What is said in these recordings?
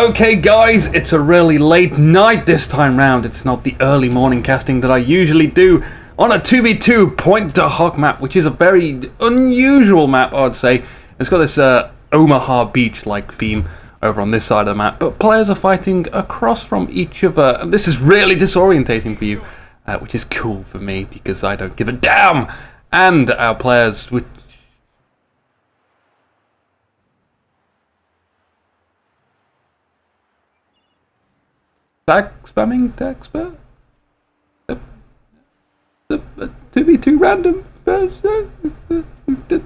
Okay guys, it's a really late night this time round. It's not the early morning casting that I usually do on a 2v2 point to hawk map, which is a very unusual map, I'd say. It's got this Omaha Beach-like theme over on this side of the map, but players are fighting across from each other, and this is really disorientating for you, which is cool for me because I don't give a damn. And our players, which tag spamming, tag spam, 2v2 random.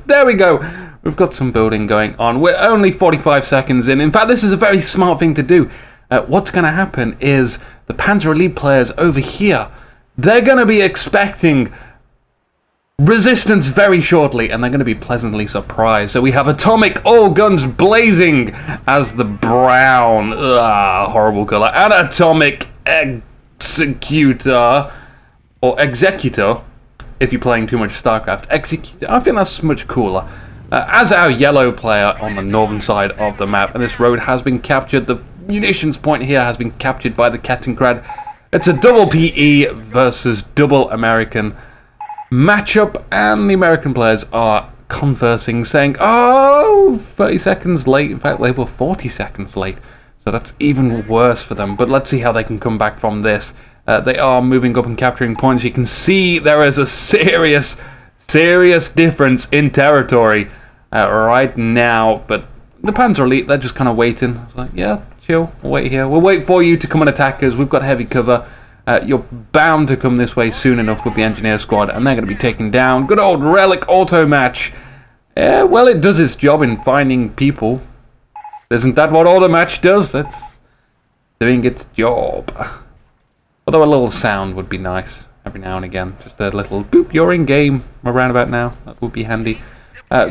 There we go. We've got some building going on. We're only 45 seconds in. In fact, this is a very smart thing to do. What's going to happen is the Panzer Elite players over here, they're going to be expecting resistance very shortly, and they're going to be pleasantly surprised. So we have Atomic, all guns blazing as the brown, horrible color, and Atomic Executor, or Executor, if you're playing too much StarCraft. Executor, I think that's much cooler. As our yellow player on the northern side of the map, and this road has been captured. The munitions point here has been captured by the Tacatiks. It's a double PE versus double American matchup, and the American players are conversing, saying, oh, 30 seconds late. In fact, they were 40 seconds late, so that's even worse for them. But let's see how they can come back from this. They are moving up and capturing points. You can see there is a serious difference in territory right now, but the Panzer Elite, they're just kind of waiting. It's like, yeah, chill, we'll wait here. We'll wait for you to come and attack us. We've got heavy cover. You're bound to come this way soon enough with the engineer squad, and they're going to be taken down. Good old relic auto match. Well, it does its job in finding people. Isn't that what auto match does? That's doing its job. Although a little sound would be nice every now and again. Just a little boop, you're in game around about now. That would be handy.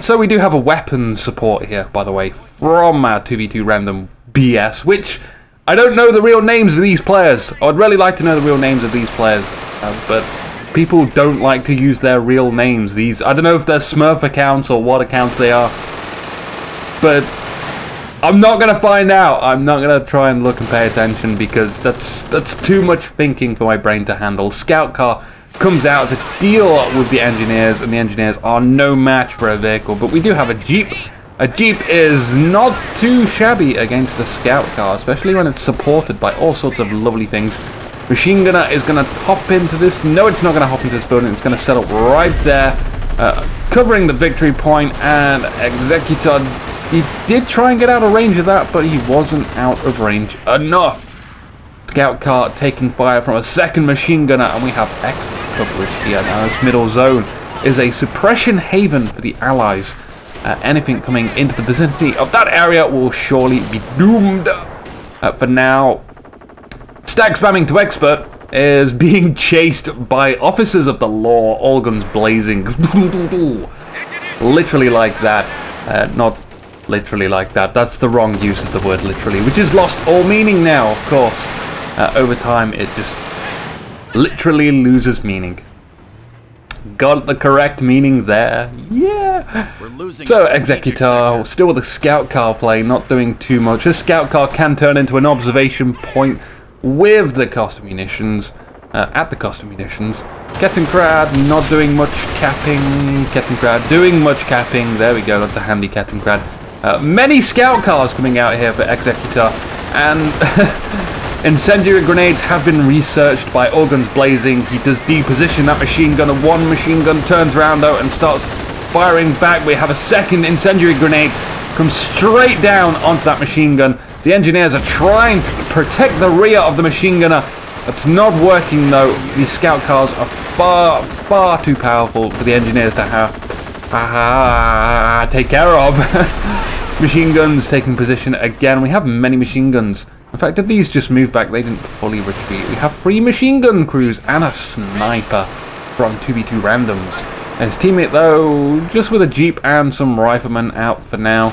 So we do have a weapons support here, by the way, from our 2v2 random BS, which I don't know the real names of these players. I'd really like to know the real names of these players, but people don't like to use their real names. I don't know if they're Smurf accounts or what accounts they are, but I'm not going to find out. I'm not going to try and look and pay attention because that's too much thinking for my brain to handle. Scout car comes out to deal with the engineers, and the engineers are no match for a vehicle, but we do have a Jeep. A Jeep is not too shabby against a scout car, especially when it's supported by all sorts of lovely things. Machine gunner is going to hop into this. No, it's not going to hop into this building. It's going to settle right there, covering the victory point, and Executor, he did try and get out of range of that, but he wasn't out of range enough. Scout car taking fire from a second machine gunner, and we have excellent coverage here. Now this middle zone is a suppression haven for the Allies. Anything coming into the vicinity of that area will surely be doomed. For now, stag spamming to expert is being chased by officers of the law, all guns blazing. Literally like that. Not literally like that. That's the wrong use of the word literally, which has lost all meaning now, of course. Over time, it just literally loses meaning. Got the correct meaning there. Yeah. So Executor still with a scout car play, not doing too much. This scout car can turn into an observation point with the cost of munitions. At the cost of munitions. Kettenkrad not doing much capping. Kettenkrad doing much capping. There we go. That's a handy Kettenkrad. Many scout cars coming out here for Executor, and incendiary grenades have been researched by all guns blazing. He does deposition that machine gun, and one machine gun turns around though and starts firing back. We have a second incendiary grenade come straight down onto that machine gun. The engineers are trying to protect the rear of the machine gunner. It's not working though. These scout cars are far too powerful for the engineers to have take care of. Machine guns taking position again. We have many machine guns. In fact, if these just move back, they didn't fully retreat. We have 3 machine gun crews and a sniper from 2v2 randoms. And his teammate, though, just with a Jeep and some riflemen out for now.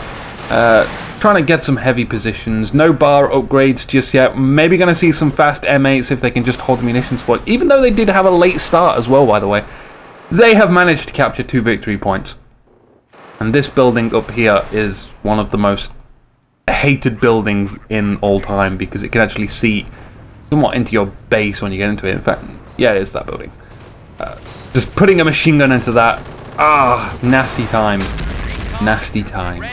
Trying to get some heavy positions. No bar upgrades just yet. Maybe going to see some fast M8s if they can just hold the munitions point. Even though they did have a late start as well, by the way. They have managed to capture 2 victory points. And this building up here is one of the most hated buildings in all time because it can actually see somewhat into your base when you get into it. In fact, yeah, it is that building. Just putting a machine gun into that. Ah, nasty times. Nasty times.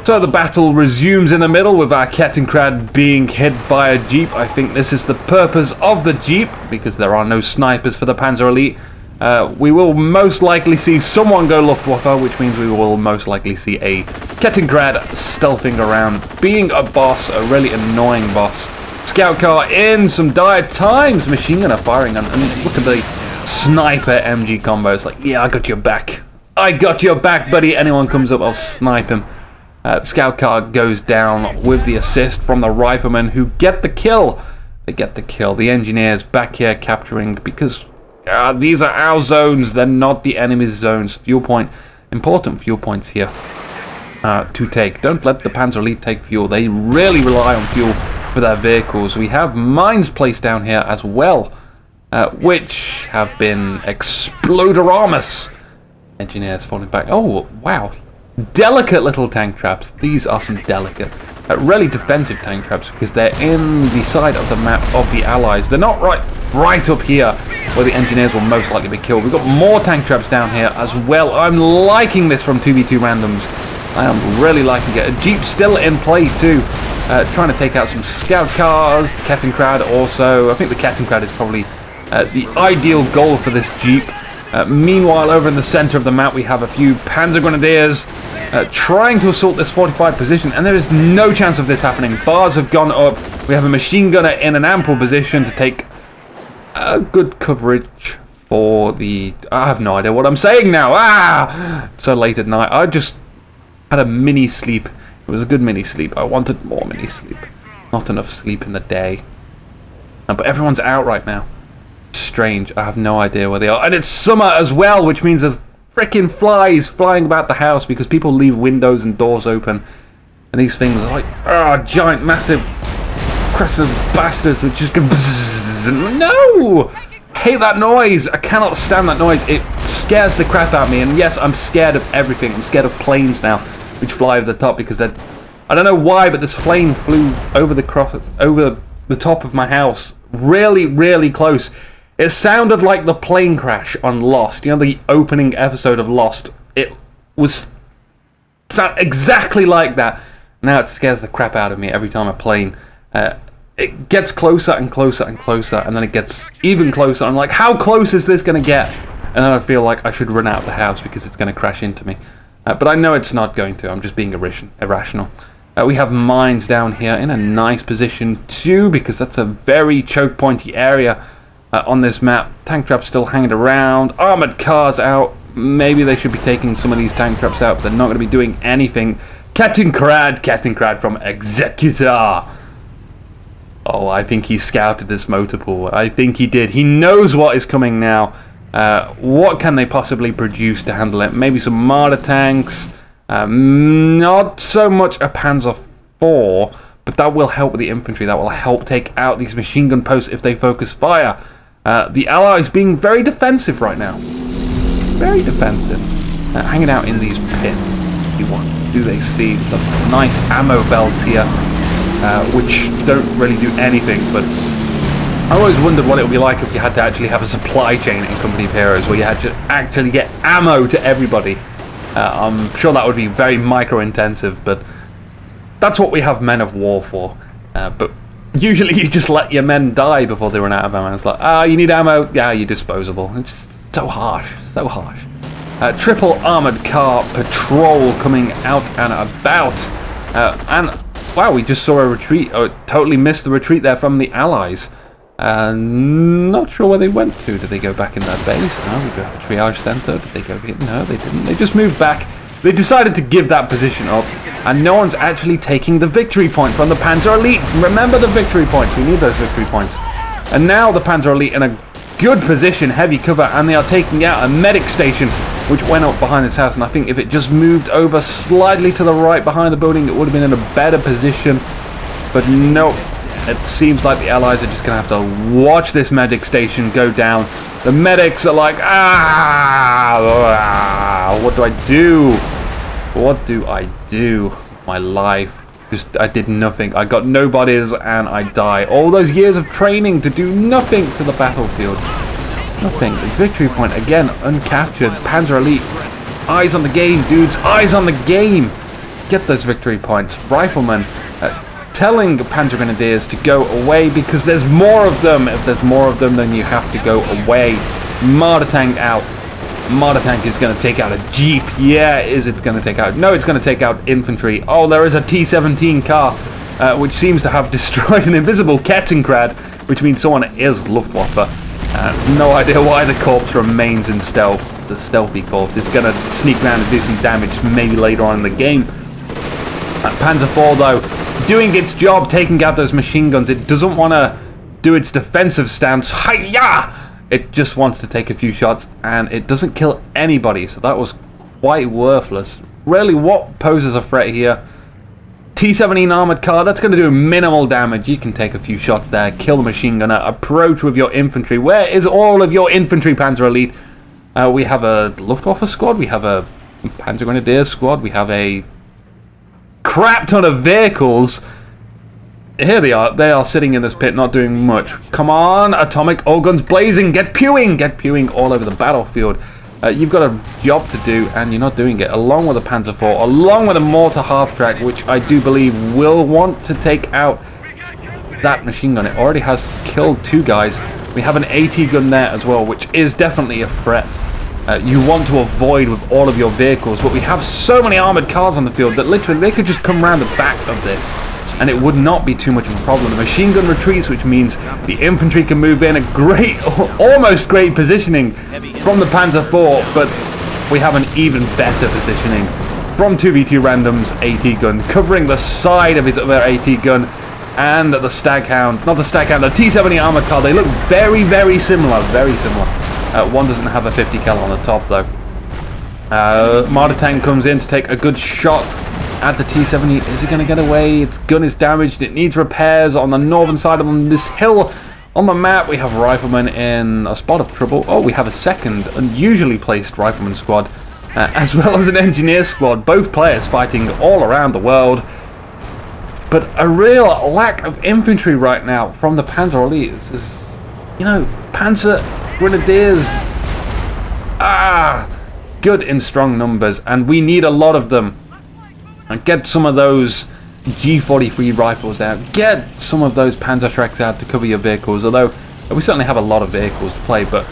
So the battle resumes in the middle with our Tacatiks being hit by a Jeep. I think this is the purpose of the Jeep because there are no snipers for the Panzer Elite. We will most likely see someone go Luftwaffe, which means we will most likely see a Tacatiks stealthing around, being a boss, a really annoying boss. Scout car in some dire times, machine gunner firing, and look at the sniper MG combos. Like, yeah, I got your back. I got your back, buddy. Anyone comes up, I'll snipe him. The scout car goes down with the assist from the riflemen who get the kill. They get the kill. The engineers back here capturing because these are our zones. They're not the enemy's zones. Fuel point. Important fuel points here to take. Don't let the Panzer Elite take fuel. They really rely on fuel for their vehicles. We have mines placed down here as well, which have been Explodoramus. Engineers falling back. Oh, wow. Delicate little tank traps. These are some delicate, really defensive tank traps because they're in the side of the map of the Allies. They're not right up here where the engineers will most likely be killed. We've got more tank traps down here as well. I'm liking this from 2v2 randoms. I am really liking it. A Jeep still in play too. Trying to take out some scout cars. The Tacatiks also. I think the Tacatiks is probably the ideal goal for this Jeep. Meanwhile, over in the center of the map, we have a few Panzer Grenadiers trying to assault this fortified position, and there is no chance of this happening. Bars have gone up. We have a machine gunner in an ample position to take good coverage for the... I have no idea what I'm saying now. Ah! So late at night. I just had a mini sleep. It was a good mini sleep. I wanted more mini sleep. Not enough sleep in the day. But everyone's out right now. Strange. I have no idea where they are. And it's summer as well, which means there's freaking flies flying about the house because people leave windows and doors open. And these things are like, giant, massive, crested bastards that just go bzzz. No! Hate that noise. I cannot stand that noise. It scares the crap out of me. And yes, I'm scared of everything. I'm scared of planes now, which fly over the top because they're... I don't know why, but this plane flew over the top of my house. Really, really close. It sounded like the plane crash on Lost. You know, the opening episode of Lost. It was sound exactly like that. Now it scares the crap out of me every time a plane... it gets closer and closer and closer, and then it gets even closer. I'm like, how close is this going to get? And then I feel like I should run out of the house because it's going to crash into me. But I know it's not going to. I'm just being irrational. We have mines down here in a nice position too, because that's a very choke pointy area on this map. Tank traps still hanging around. Armored cars out. Maybe they should be taking some of these tank traps out, but they're not going to be doing anything. Tacatiks from Executor. Oh, I think he scouted this motor pool. I think he did. He knows what is coming now. What can they possibly produce to handle it? Maybe some Marder tanks. Not so much a Panzer IV, but that will help with the infantry. That will help take out these machine gun posts if they focus fire. The Allies being very defensive right now. Very defensive. Hanging out in these pits. What do they see? The nice ammo belts here, which don't really do anything, but I always wondered what it would be like if you had to actually have a supply chain in Company of Heroes where you had to actually get ammo to everybody. I'm sure that would be very micro-intensive, but that's what we have Men of War for. But usually you just let your men die before they run out of ammo. It's like, you need ammo? Yeah, you're disposable. It's just so harsh, so harsh. Triple armored car patrol coming out and about. And, wow, we just saw a retreat. Oh, totally missed the retreat there from the Allies. Not sure where they went to. Did they go back in their base? No, we got the triage center. Did they go here? No, they didn't. They just moved back. They decided to give that position up, and no one's actually taking the victory point from the Panzer Elite. Remember the victory points. We need those victory points. And now the Panzer Elite in a good position, heavy cover, and they are taking out a medic station, which went up behind this house. And I think if it just moved over slightly to the right behind the building, it would have been in a better position. But no. It seems like the Allies are just going to have to watch this medic station go down. The medics are like, what do I do? What do I do? My life. Just, I did nothing. I got no bodies and I die. All those years of training to do nothing to the battlefield. Nothing. The victory point, again, uncaptured. Panzer Elite. Eyes on the game, dudes. Eyes on the game. Get those victory points. Riflemen telling Panzer Grenadiers to go away because there's more of them. If there's more of them, then you have to go away. Marder tank out. Marder tank is going to take out a jeep. Yeah, is it going to take out? No, it's going to take out infantry. Oh, there is a T-17 car, which seems to have destroyed an invisible Kettenkrad, which means someone is Luftwaffe. No idea why the corpse remains in stealth. The stealthy corpse. It's going to sneak around and do some damage maybe later on in the game. Panzer IV, though, doing its job, taking out those machine guns. It doesn't want to do its defensive stance. Hi-ya! It just wants to take a few shots, and it doesn't kill anybody, so that was quite worthless. Really, what poses a threat here? T-17 armored car, that's going to do minimal damage. You can take a few shots there, kill the machine gunner, approach with your infantry. Where is all of your infantry, Panzer Elite? We have a Luftwaffe squad, we have a Panzer Grenadier squad, we have a crap ton of vehicles. Here they are sitting in this pit, not doing much. Come on, atomic all guns blazing, get pewing all over the battlefield. You've got a job to do, and you're not doing it. Along with a Panzer IV, along with a mortar half-track, which I do believe will want to take out that machine gun. It already has killed 2 guys. We have an AT gun there as well, which is definitely a threat. You want to avoid with all of your vehicles, but we have so many armored cars on the field that literally they could just come around the back of this, and it would not be too much of a problem. The machine gun retreats, which means the infantry can move in. A great, almost great positioning from the Panzer IV, but we have an even better positioning from 2v2 Random's AT gun, covering the side of his other AT gun, and the Staghound, not the Staghound, the T-70 armored car. They look very, very similar, very similar. One doesn't have a 50 cal on the top, though. Marder tank comes in to take a good shot at the T-70. Is he going to get away? Its gun is damaged. It needs repairs on the northern side of this hill. On the map, we have riflemen in a spot of trouble. Oh, we have a second unusually placed rifleman squad, as well as an engineer squad. Both players fighting all around the world. But a real lack of infantry right now from the Panzer Elite. This is, you know, Panzer Grenadiers. Good in strong numbers, and we need a lot of them. And get some of those G43 rifles out. Get some of those Panzerschrecks out to cover your vehicles. Although we certainly have a lot of vehicles to play, but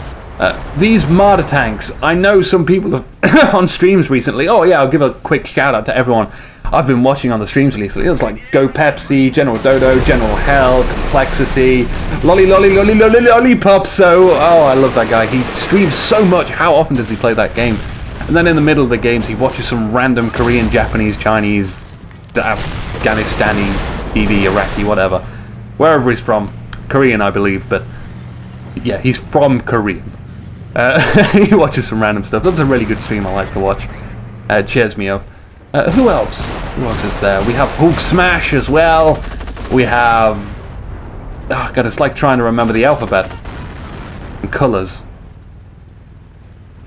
these Marder tanks, I know some people have on streams recently. Oh yeah, I'll give a quick shout out to everyone I've been watching on the streams recently. It was like Go Pepsi, General Dodo, General Hell, Complexity, Lollipop. So, oh, I love that guy. He streams so much. How often does he play that game? And then in the middle of the games, he watches some random Korean, Japanese, Chinese, Afghanistani, TV, Iraqi, whatever. Wherever he's from. Korean, I believe, but yeah, he's from Korea. He watches some random stuff. That's a really good stream I like to watch. Cheers me up. Who else? Who else is there? We have Hulk Smash as well. We have... Oh god, it's like trying to remember the alphabet. And colours.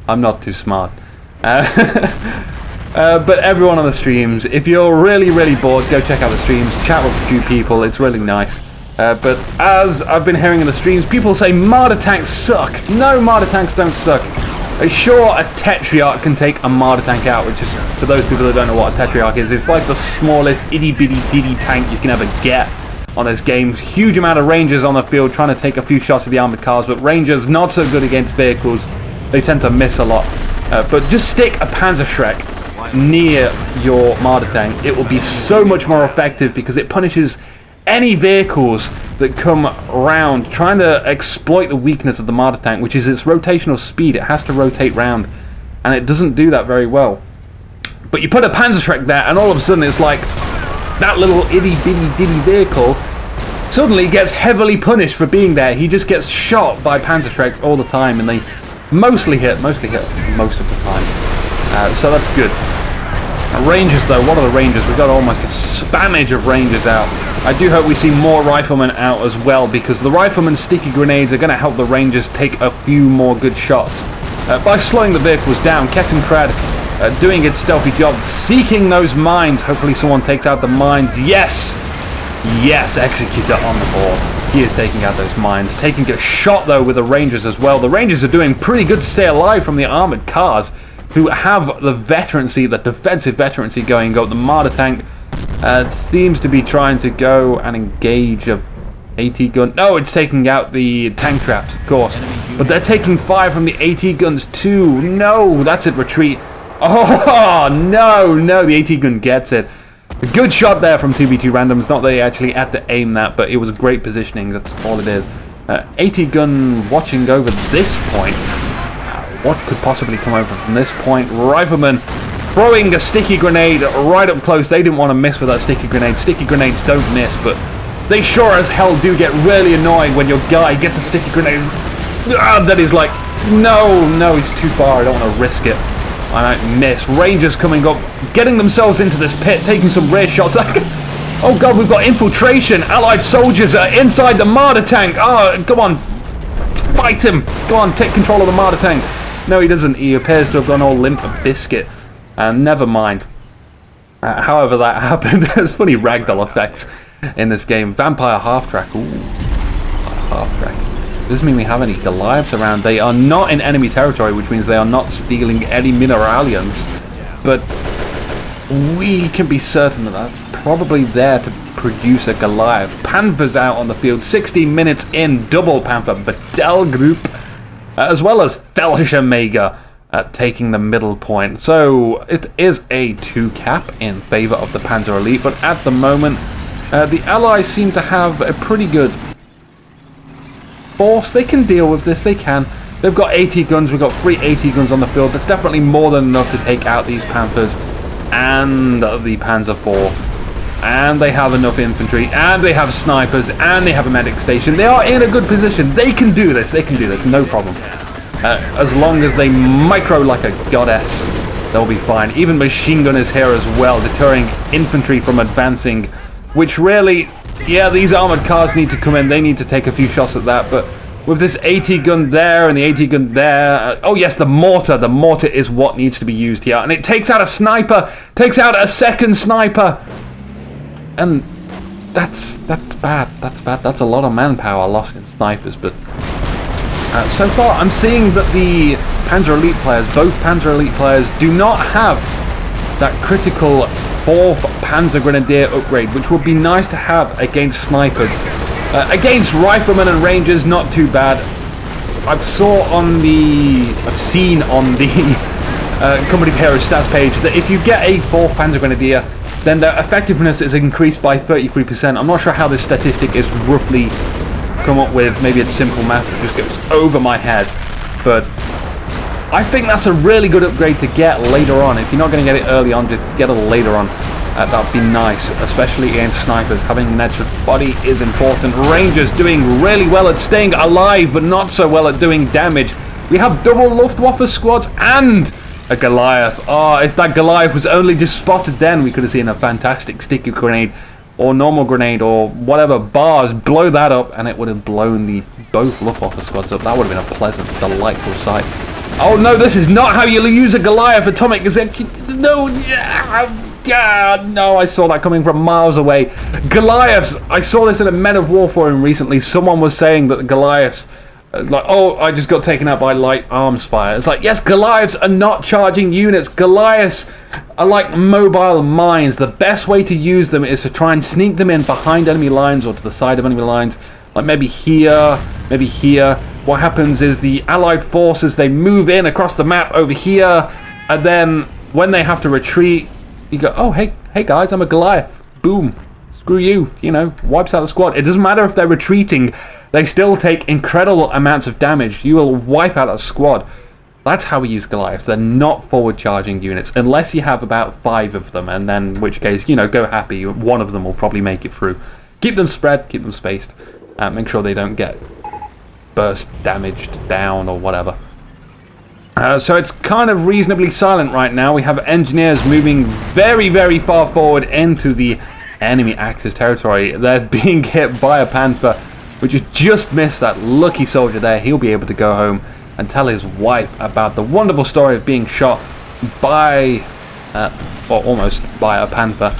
I'm not too smart. But everyone on the streams, if you're really, really bored, go check out the streams, chat with a few people, it's really nice. But as I've been hearing in the streams, people say Marder tanks suck. No, Marder tanks don't suck. Sure, a Tetrarch can take a Marder tank out, which is, for those people that don't know what a Tetrarch is, it's like the smallest itty-bitty-ditty tank you can ever get on this game. Huge amount of Rangers on the field trying to take a few shots at the armoured cars, but Rangers not so good against vehicles. They tend to miss a lot. But just stick a Panzerschreck near your Marder tank. It will be so much more effective because it punishes any vehicles that come around trying to exploit the weakness of the Marder tank, which is its rotational speed. It has to rotate round, and it doesn't do that very well. But you put a Panzerschreck there, and all of a sudden it's like that little itty-bitty-ditty vehicle suddenly gets heavily punished for being there. He just gets shot by Panzerschrecks all the time, and they mostly hit most of the time. So that's good. Rangers though, what are the Rangers? We've got almost a spammage of Rangers out. I do hope we see more Riflemen out as well, because the Riflemen's sticky grenades are going to help the Rangers take a few more good shots. By slowing the vehicles down, Kettenkrad doing its stealthy job, seeking those mines. Hopefully someone takes out the mines. Yes! Yes, Executor on the board. He is taking out those mines. Taking a shot, though, with the Rangers as well. The Rangers are doing pretty good to stay alive from the armored cars, who have the veterancy, the defensive veterancy going. The Marder tank seems to be trying to go and engage a AT gun. No, it's taking out the tank traps, of course. But they're taking fire from the AT guns too. No, that's it, retreat. Oh, no, the AT gun gets it. A good shot there from 2v2 randoms. Not that they actually had to aim that, but it was great positioning. That's all it is. AT gun watching over this point. What could possibly come over from this point? Rifleman throwing a sticky grenade right up close. They didn't want to miss with that sticky grenade. Sticky grenades don't miss, but they sure as hell do get really annoying when your guy gets a sticky grenade. That is like, no, he's too far. I don't want to risk it. I might miss. Rangers coming up, getting themselves into this pit, taking some rear shots. Oh god, we've got infiltration. Allied soldiers are inside the Marder tank. Oh, come on. Fight him. Go on, take control of the Marder tank. No, he doesn't. He appears to have gone all limp and biscuit. Never mind. However that happened, there's funny ragdoll effects in this game. Vampire half-track. Ooh, half-track. Doesn't mean we have any Goliaths around. They are not in enemy territory, which means they are not stealing any mineralians. But we can be certain that that's probably there to produce a Goliath. Panther's out on the field. 16 minutes in. Double Panther. Battle Group. As well as Felschermega taking the middle point. So it is a 2-cap in favor of the Panzer Elite. But at the moment, the Allies seem to have a pretty good force. They can deal with this. They can. They've got 80 guns. We've got 3 80 guns on the field. That's definitely more than enough to take out these Panthers and the Panzer IV. And they have enough infantry. And they have snipers. And they have a medic station. They are in a good position. They can do this. They can do this. No problem. As long as they micro like a goddess, they'll be fine. Even machine gun is here as well, deterring infantry from advancing. Which really, yeah, these armored cars need to come in. They need to take a few shots at that. But with this AT gun there and the AT gun there, oh yes, the mortar. The mortar is what needs to be used here. And it takes out a sniper, takes out a second sniper. And that's bad. That's bad. That's a lot of manpower lost in snipers. But so far, I'm seeing that the Panzer Elite players, both Panzer Elite players, do not have that critical 4th Panzer Grenadier upgrade, which would be nice to have against snipers. Against riflemen and rangers, not too bad. I've seen on the Company of Heroes stats page that if you get a 4th Panzer Grenadier, then their effectiveness is increased by 33%. I'm not sure how this statistic is roughly come up with. Maybe it's simple math that just goes over my head. But I think that's a really good upgrade to get later on. If you're not going to get it early on, just get it later on. That would be nice, especially against snipers. Having an extra body is important. Rangers doing really well at staying alive, but not so well at doing damage. We have double Luftwaffe squads and a Goliath. Oh, if that Goliath was only just spotted then, we could have seen a fantastic sticky grenade or normal grenade or whatever bars blow that up, and it would have blown both Luftwaffe squads up. That would have been a pleasant, delightful sight. Oh no, this is not how you use a Goliath atomic execute. No, no, I saw that coming from miles away. Goliaths, I saw this in a Men of War forum recently. Someone was saying that the Goliaths, like, oh, I just got taken out by light arms fire. It's like, yes, Goliaths are not charging units. Goliaths are like mobile mines. The best way to use them is to try and sneak them in behind enemy lines or to the side of enemy lines. Like maybe here, maybe here. What happens is the Allied forces, they move in across the map over here, and then when they have to retreat, you go, oh, hey guys, I'm a Goliath. Boom. Screw you. You know, wipes out the squad. It doesn't matter if they're retreating. They still take incredible amounts of damage. You will wipe out a squad. That's how we use Goliaths. They're not forward-charging units, unless you have about 5 of them, and then, in which case, you know, go happy. One of them will probably make it through. Keep them spread, keep them spaced. Make sure they don't get burst, damaged, down, or whatever. So it's kind of reasonably silent right now. We have engineers moving very, very far forward into the enemy Axis territory. They're being hit by a Panther, which has just missed that lucky soldier there. He'll be able to go home and tell his wife about the wonderful story of being shot by, or almost by a Panther.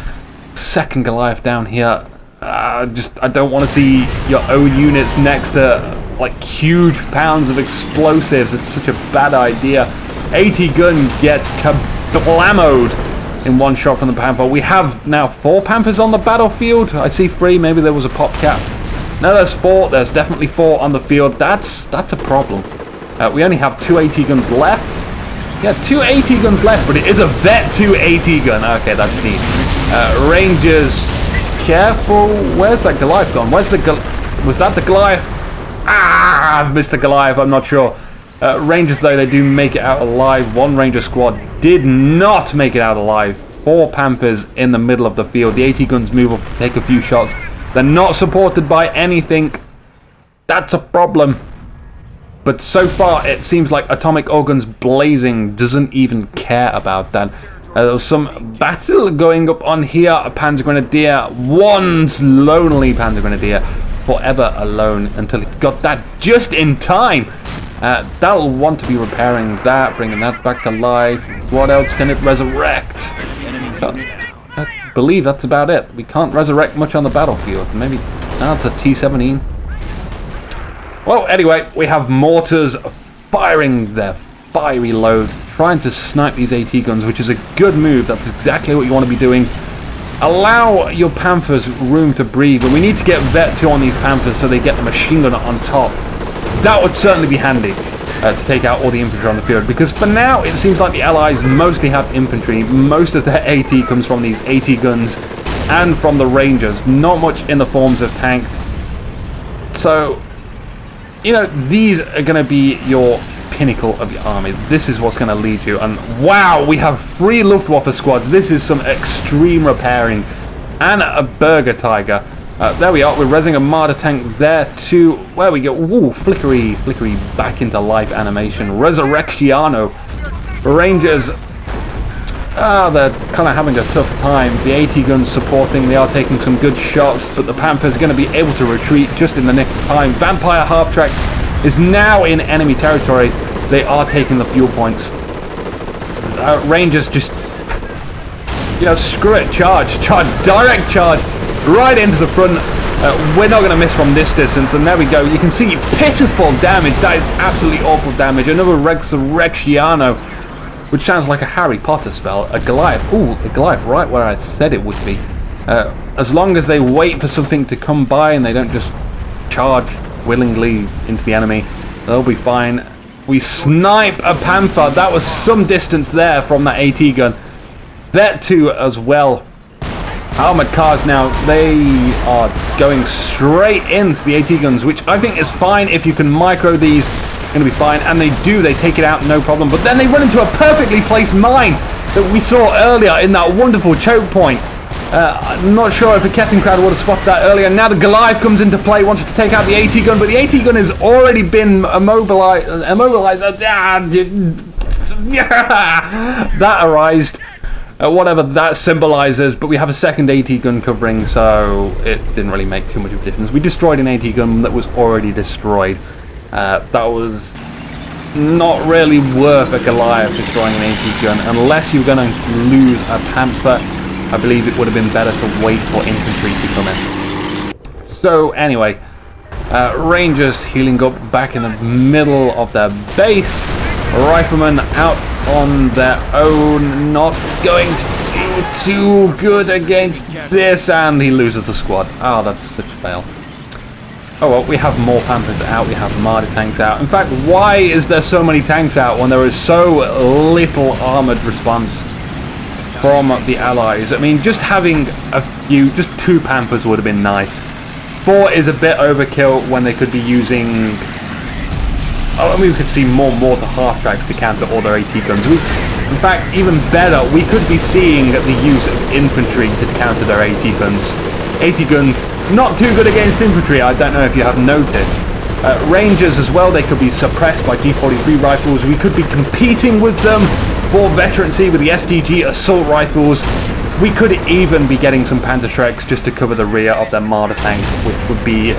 Second Goliath down here. I don't want to see your own units next to like huge pounds of explosives. It's such a bad idea. 80 gun gets kablamoed in one shot from the Panther. We have now 4 Panthers on the battlefield. I see 3. Maybe there was a pop cap. No, there's 4. There's definitely 4 on the field. That's a problem. We only have 2 AT guns left. Yeah, 2 AT guns left, but it is a vet 2 AT gun. Okay, that's neat. Rangers, careful. Where's that Goliath gone? Where's the was that the Goliath? Ah, I've missed the Goliath. I'm not sure. Rangers, though, they do make it out alive. 1 Ranger squad did not make it out alive. 4 Panthers in the middle of the field. The AT guns move up to take a few shots. They're not supported by anything. That's a problem. But so far, it seems like Atomic Organs Blazing doesn't even care about that. There was some battle going up on here. A Panzer Grenadier, one lonely Panzer Grenadier, forever alone until it got that just in time. That'll want to be repairing that, bringing that back to life. What else can it resurrect? I believe that's about it. We can't resurrect much on the battlefield. Maybe that's a T-17. Well, anyway, we have mortars firing their fiery loads, trying to snipe these AT guns, which is a good move. That's exactly what you want to be doing. Allow your Panthers room to breathe, and we need to get Vet 2 on these Panthers so they get the machine gun on top. That would certainly be handy to take out all the infantry on the field, because for now it seems like the Allies mostly have infantry. Most of their AT comes from these AT guns and from the Rangers, not much in the forms of tank. So, you know, these are going to be your pinnacle of your army. This is what's going to lead you. And wow, we have 3 Luftwaffe squads. This is some extreme repairing. And a Burger Tiger. There we are. We're resing a Marder tank there too. Where we go. Ooh, flickery back into life animation. Resurrectiano. Rangers. They're kind of having a tough time. The AT guns supporting. They are taking some good shots, but the Panthers are going to be able to retreat just in the nick of time. Vampire half-track is now in enemy territory. They are taking the fuel points. Rangers just, you know, screw it. Charge, direct charge right into the front. We're not going to miss from this distance, and there we go. You can see pitiful damage. That is absolutely awful damage. Another Resurrectiano, which sounds like a Harry Potter spell. A Goliath. Ooh, a Goliath, right where I said it would be. As long as they wait for something to come by and they don't just charge willingly into the enemy, they'll be fine. We snipe a Panther. That was some distance there from that AT gun. Vet 2 as well. Armored cars now, they are going straight into the AT guns, which I think is fine. If you can micro these, going to be fine, and they do. They take it out, no problem. But then they run into a perfectly placed mine that we saw earlier in that wonderful choke point. I'm not sure if a Kettenkrad would have spotted that earlier. Now the Goliath comes into play, wants to take out the AT gun, but the AT gun has already been immobilized. That arised. Whatever that symbolizes, but we have a second AT gun covering, so it didn't really make too much of a difference. We destroyed an AT gun that was already destroyed. That was not really worth a Goliath destroying an AT gun, unless you're going to lose a Panther. I believe it would have been better to wait for infantry to come in. So anyway, Rangers healing up back in the middle of their base. Riflemen out on their own, not going to do too good against this, and he loses the squad. Oh, that's such a fail. Oh well, we have more Panthers out, we have Marder tanks out. In fact, why is there so many tanks out when there is so little armoured response from the Allies? I mean, just having a few, just 2 Panthers would have been nice. 4 is a bit overkill when they could be using... Oh, I mean, we could see more mortar half-tracks to counter all their AT guns. In fact, even better, we could be seeing the use of infantry to counter their AT guns. AT guns, not too good against infantry, I don't know if you have noticed. Rangers as well, they could be suppressed by G43 rifles. We could be competing with them for veterancy with the STG assault rifles. We could even be getting some Panther Shreks just to cover the rear of their Marder tanks, which would be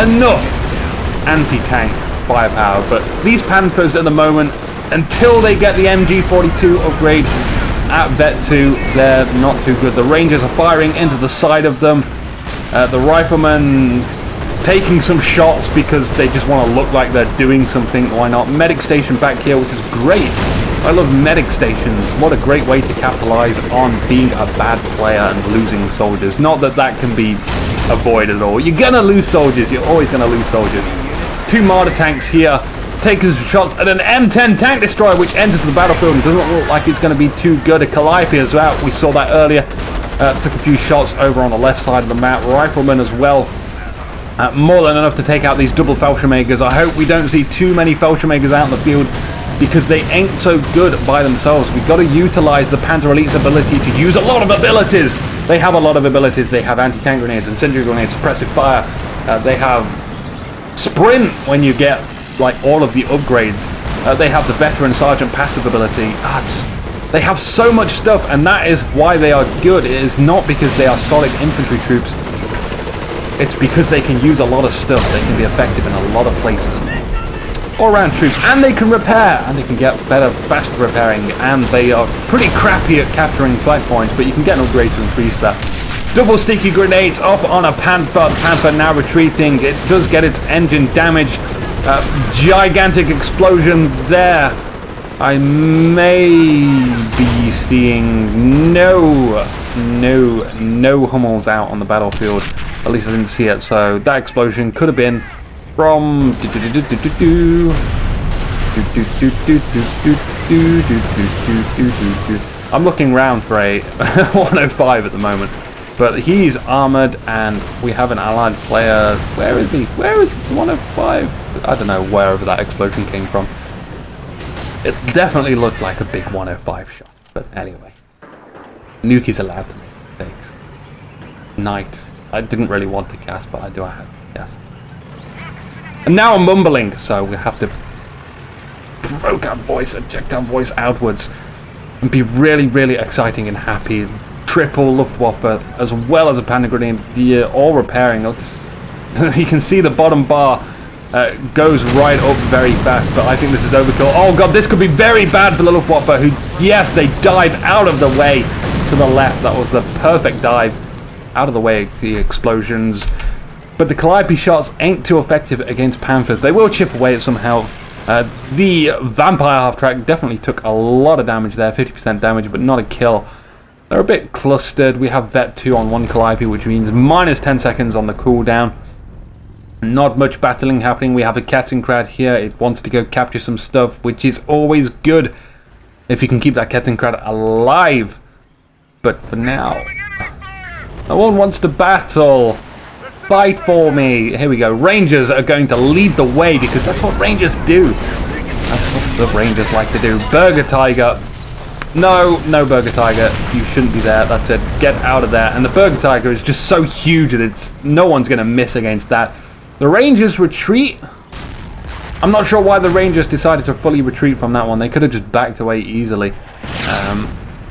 enough anti-tank firepower. But these Panthers at the moment, until they get the MG42 upgrade at Vet 2, they're not too good. The Rangers are firing into the side of them. The Riflemen taking some shots because they just want to look like they're doing something. Why not? Medic station back here, which is great. I love medic stations. What a great way to capitalize on being a bad player and losing soldiers. Not that that can be avoided at all. You're gonna lose soldiers. You're always gonna lose soldiers. 2 Marder tanks here, taking some shots at an M10 tank destroyer, which enters the battlefield and doesn't look like it's going to be too good. A Calliope as well. We saw that earlier. Took a few shots over on the left side of the map. Riflemen as well. More than enough to take out these double Fallschirmjägers. I hope we don't see too many Fallschirmjägers out in the field because they ain't so good by themselves. We've got to utilize the Panzer Elite's ability to use a lot of abilities. They have a lot of abilities. They have anti-tank grenades, incendiary grenades, suppressive fire. They have sprint when you get like all of the upgrades. They have the veteran sergeant passive ability. They have so much stuff, and that is why they are good. It is not because they are solid infantry troops. It's because they can use a lot of stuff. They can be effective in a lot of places. All-round troops, and they can repair, and they can get better, faster repairing, and they are pretty crappy at capturing flight points, but you can get an upgrade to increase that. Double sticky grenades off on a Panther. The Panther now retreating. It does get its engine damaged. Gigantic explosion there. I may be seeing no Hummels out on the battlefield. At least I didn't see it. So that explosion could have been from I'm looking round for a 105 at the moment, but he's armored and we have an allied player. Where is he? Where is 105? I don't know wherever that explosion came from. It definitely looked like a big 105 shot, but anyway. Nuke is allowed to make mistakes. Knight. I didn't really want to cast, but I had to cast. And now I'm mumbling, so we have to provoke our voice, eject our voice outwards, and be really, really exciting and happy. Triple Luftwaffe, as well as a Panda Grenadier, all repairing. You can see the bottom bar goes right up very fast, but I think this is overkill. Oh god, this could be very bad for the Luftwaffe, who, yes, they dive out of the way to the left. That was the perfect dive out of the way of the explosions. But the Calliope shots ain't too effective against Panthers. They will chip away at some health. The Vampire half-track definitely took a lot of damage there, 50% damage, but not a kill. They're a bit clustered. We have Vet 2 on one Calliope, which means minus 10 seconds on the cooldown. Not much battling happening. We have a Kettenkrad here. It wants to go capture some stuff, which is always good if you can keep that Kettenkrad alive. But for now, no one wants to battle. Fight for me. Here we go. Rangers are going to lead the way because that's what Rangers do. That's what the Rangers like to do. Burger Tiger. No Burger Tiger. You shouldn't be there. That's it. Get out of there. And the Burger Tiger is just so huge that no one's going to miss against that. The Rangers retreat. I'm not sure why the Rangers decided to fully retreat from that one. They could have just backed away easily.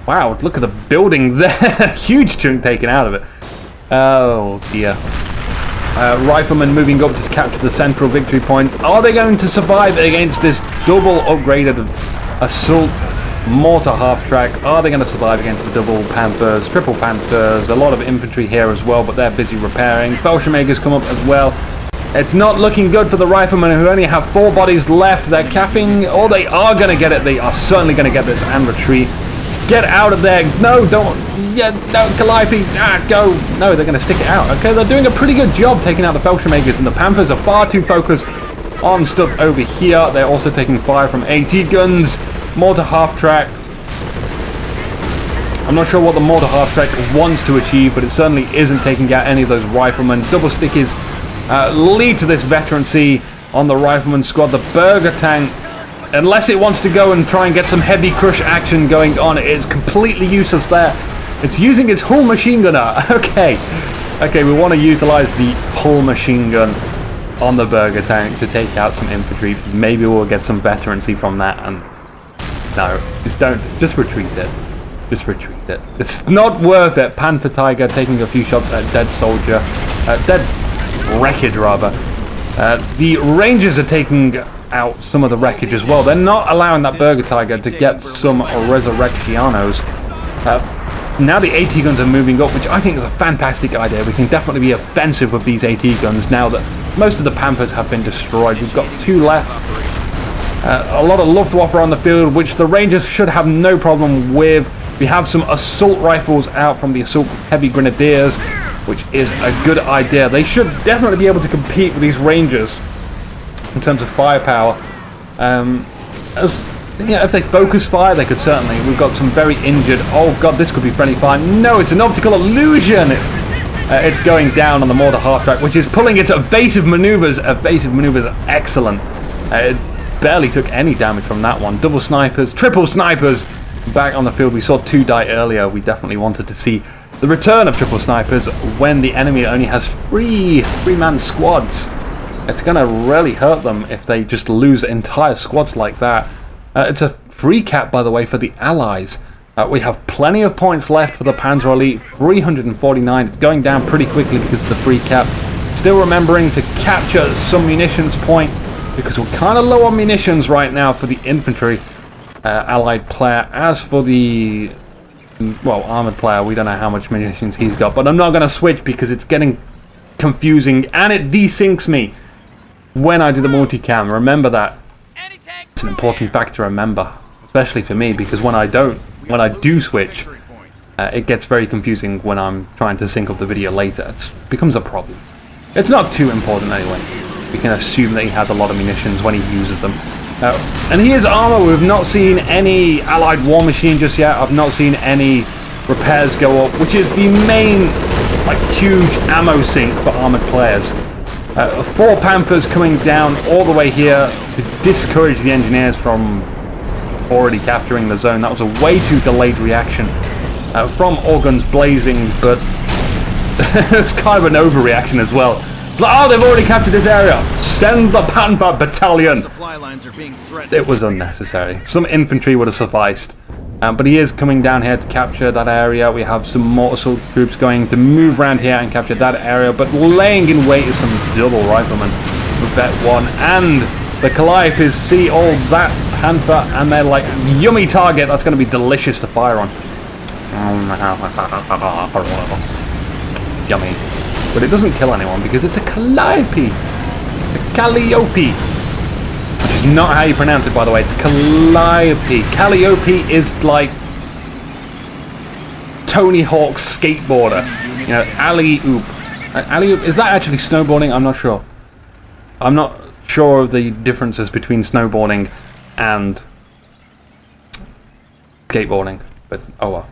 Wow, look at the building there. Huge chunk taken out of it. Oh dear. Riflemen moving up to capture the central victory point. Are they going to survive against this double upgraded assault mortar half-track? Are they going to survive against the double Panthers, triple Panthers? A lot of infantry here as well, but they're busy repairing. Fallschirmjägers come up as well. It's not looking good for the Riflemen, who only have 4 bodies left. They're capping, or they are going to get it. They are certainly going to get this and retreat. Get out of there. No, don't. Yeah, no, Calliope. Go. No, they're going to stick it out. Okay, they're doing a pretty good job taking out the Fallschirmjägers, and the Panthers are far too focused on stuff over here. They're also taking fire from AT guns. Mortar half-track. I'm not sure what the mortar half-track wants to achieve, but it certainly isn't taking out any of those Riflemen. Double stickies lead to this veterancy on the Rifleman squad. The Burger tank, unless it wants to go and try and get some heavy crush action going on, it is completely useless there. It's using its hull machine gunner. Okay, we want to utilize the hull machine gun on the Burger tank to take out some infantry. Maybe we'll get some veterancy from that. And no, just retreat it. Just retreat it. It's not worth it. Panther Tiger taking a few shots at a dead soldier, dead wreckage rather. The Rangers are taking out some of the wreckage as well. They're not allowing that Burger Tiger to get some Resurrectianos. Now the AT guns are moving up, which I think is a fantastic idea. We can definitely be offensive with these AT guns now that most of the Panthers have been destroyed. We've got 2 left. A lot of Luftwaffe on the field, which the Rangers should have no problem with. We have some assault rifles out from the assault heavy grenadiers, which is a good idea. They should definitely be able to compete with these Rangers in terms of firepower. If they focus fire, they could certainly. We've got some very injured. Oh god, this could be friendly fire. No, it's an optical illusion. It's going down on the mortar half track, which is pulling its evasive maneuvers. Evasive maneuvers are excellent. It barely took any damage from that one. Double snipers, triple snipers back on the field. We saw 2 die earlier. We definitely wanted to see the return of triple snipers when the enemy only has 3-man squads. It's going to really hurt them if they just lose entire squads like that. It's a free cap, by the way, for the Allies. We have plenty of points left for the Panzer Elite, 349. It's going down pretty quickly because of the free cap. Still remembering to capture some munitions point, because we're kind of low on munitions right now for the infantry Allied player. As for the, well, armored player, we don't know how much munitions he's got, but I'm not going to switch because it's getting confusing and it desyncs me when I do the multicam. Remember that. It's an important factor to remember, especially for me, because when I do switch, it gets very confusing when I'm trying to sync up the video later. It becomes a problem. It's not too important anyway. We can assume that he has a lot of munitions when he uses them. And here's armor. We've not seen any Allied war machine just yet. I've not seen any repairs go up, which is the main, like, huge ammo sink for armored players. 4 Panthers coming down all the way here to discourage the engineers from already capturing the zone. That was a way too delayed reaction from all guns blazing, but it's kind of an overreaction as well. It's like, oh, they've already captured this area. Send the Panther Battalion. Supply lines are being threatened. It was unnecessary. Some infantry would have sufficed. But he is coming down here to capture that area. We have some more assault troops going to move around here and capture that area. But laying in wait is some double riflemen with Vet 1. And the Calliopes see all that Panther and they're like, yummy target. That's going to be delicious to fire on. Yummy. But it doesn't kill anyone because it's a Calliope. A Calliope. Which is not how you pronounce it, by the way. It's Calliope. Calliope is like Tony Hawk's skateboarder. You know, alley-oop. Alley-oop, is that actually snowboarding? I'm not sure. I'm not sure of the differences between snowboarding and skateboarding. But, oh well.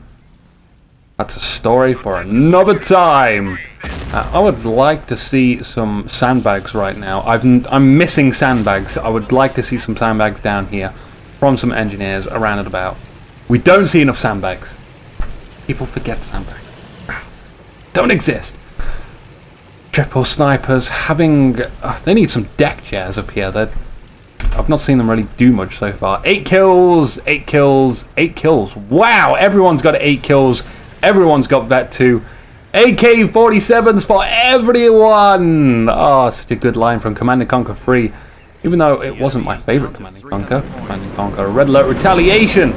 That's a story for another time. I would like to see some sandbags right now. I'm missing sandbags. I would like to see some sandbags down here from some engineers around and about. We don't see enough sandbags. People forget sandbags. Don't exist. Triple snipers having... they need some deck chairs up here. I've not seen them really do much so far. 8 kills, 8 kills, 8 kills. Wow, everyone's got 8 kills. Everyone's got Vet 2. AK-47s for everyone! Oh, such a good line from Command & Conquer 3. Even though it wasn't my favorite Command & Conquer. Command & Conquer Red Alert Retaliation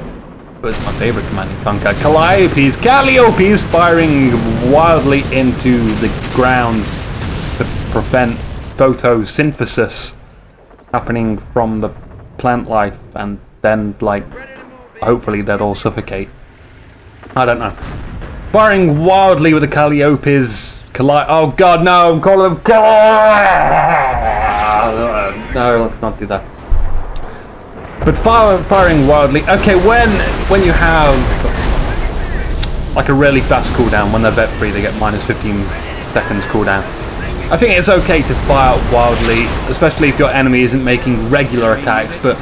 was my favorite Command & Conquer. Calliope's firing wildly into the ground to prevent photosynthesis happening from the plant life, and then, like, hopefully they'd all suffocate. I don't know. Firing wildly with the Calliopes. Oh god, no, I'm calling them. No, let's not do that. But firing wildly. Okay, when you have like a really fast cooldown, when they're vet free, they get minus 15 seconds cooldown. I think it's okay to fire wildly, especially if your enemy isn't making regular attacks, but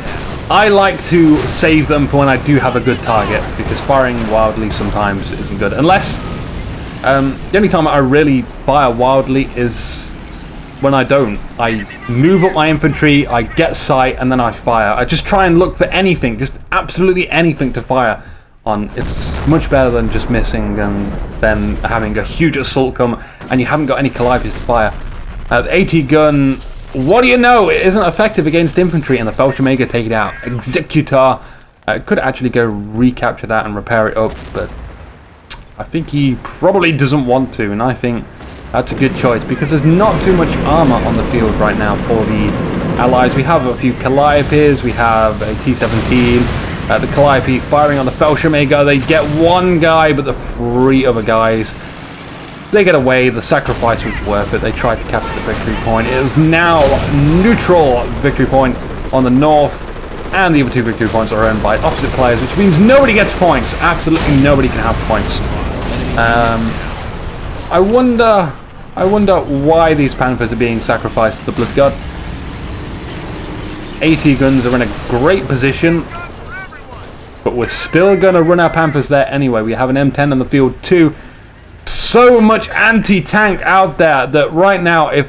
I like to save them for when I do have a good target, because firing wildly sometimes isn't good. Unless, the only time I really fire wildly is when I don't. I move up my infantry, I get sight, and then I fire. I just try and look for anything, just absolutely anything to fire on. It's much better than just missing and then having a huge assault come, and you haven't got any Calliopes to fire. The AT gun what do you know? It isn't effective against infantry, and the Fallschirmjäger take it out. Executor could actually go recapture that and repair it up, but I think he probably doesn't want to, and I think that's a good choice because there's not too much armor on the field right now for the Allies. We have a few Calliopes, we have a T-17, the Calliope firing on the Fallschirmjäger. They get one guy, but the 3 other guys, they get away. The sacrifice was worth it. They tried to capture the victory point. It is now neutral victory point on the north, and the other 2 victory points are owned by opposite players, which means nobody gets points. Absolutely nobody can have points. I wonder why these Panthers are being sacrificed to the Blood God. AT guns are in a great position, but we're still going to run our Panthers there anyway. We have an M10 on the field too. So much anti-tank out there that right now, if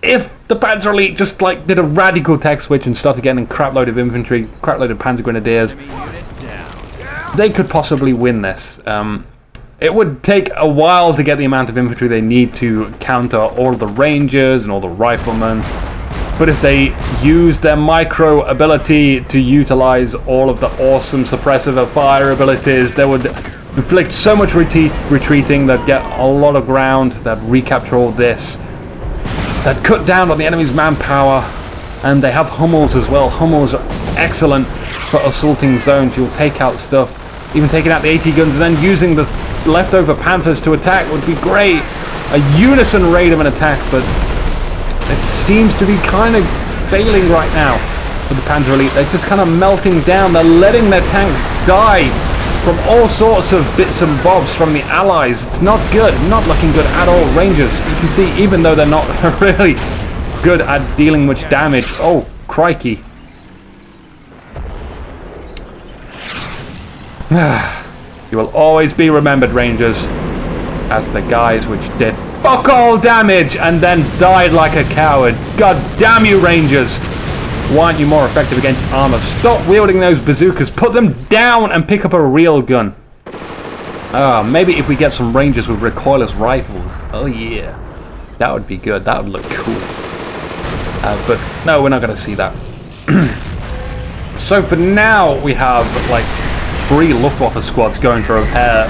the Panzer Elite just like did a radical tech switch and started getting a crap load of infantry, crap load of Panzer Grenadiers, they could possibly win this. It would take a while to get the amount of infantry they need to counter all of the Rangers and all the Riflemen. But if they use their micro ability to utilize all of the awesome suppressive fire abilities, they would inflict so much retreating, they'd get a lot of ground, they'd recapture all this, they'd cut down on the enemy's manpower, and they have Hummels as well. Hummels are excellent for assaulting zones. You'll take out stuff, even taking out the AT guns, and then using the leftover Panthers to attack would be great. A unison raid of an attack, but it seems to be kind of failing right now for the Panzer Elite. They're just kind of melting down. They're letting their tanks die from all sorts of bits and bobs from the Allies. It's not good. Not looking good at all. Rangers, you can see, even though they're not really good at dealing much damage. Oh, crikey. You will always be remembered, Rangers, as the guys which did fuck all damage and then died like a coward. God damn you, Rangers. Why aren't you more effective against armor? Stop wielding those bazookas. Put them down and pick up a real gun. Maybe if we get some Rangers with recoilless rifles. Oh yeah. That would be good. That would look cool. But no, we're not going to see that. So for now, we have like 3 Luftwaffe squads going to repair